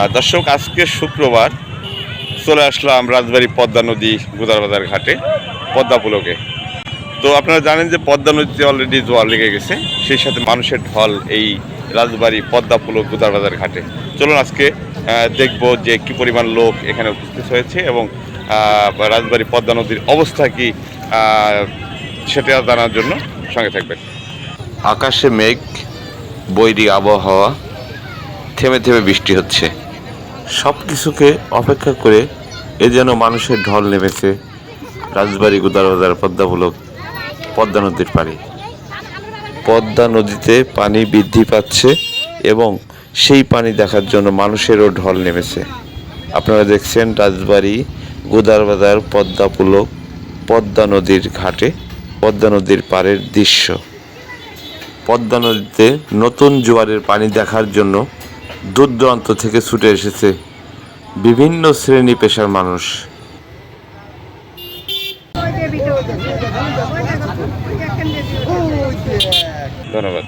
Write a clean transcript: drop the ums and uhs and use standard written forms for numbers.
দর্শক, আজকে শুক্রবার চলে আসলাম রাজবাড়ী পদ্মা নদী গুদারবাজার ঘাটে পদ্মা পুলকে। তো আপনারা জানেন যে পদ্মা নদীতে অলরেডি জোয়ার লেগে গেছে, সেই সাথে মানুষের ঢল এই রাজবাড়ী পদ্মা পুলক গুদারবাজার ঘাটে। চলুন আজকে দেখব যে কী পরিমাণ লোক এখানে উপস্থিত হয়েছে এবং রাজবাড়ী পদ্মা নদীর অবস্থা কি সেটা জানার জন্য সঙ্গে থাকবেন। আকাশে মেঘ, বৈরী আবহাওয়া, থেমে থেমে বৃষ্টি হচ্ছে। সব কিছুকে অপেক্ষা করে এ যেন মানুষের ঢল নেমেছে রাজবাড়ী গুদারবাজার পদ্মা পুলক পদ্মা নদীর পাড়ে। পদ্মা নদীতে পানি বৃদ্ধি পাচ্ছে এবং সেই পানি দেখার জন্য মানুষেরও ঢল নেমেছে। আপনারা দেখছেন রাজবাড়ী গুদারবাজার পদ্মা পুলক পদ্মা নদীর ঘাটে পদ্মা নদীর পাড়ের দৃশ্য। পদ্মা নদীতে নতুন জোয়ারের পানি দেখার জন্য দূর দূরান্ত থেকে ছুটে এসেছে বিভিন্ন শ্রেণী পেশার মানুষ। ধন্যবাদ।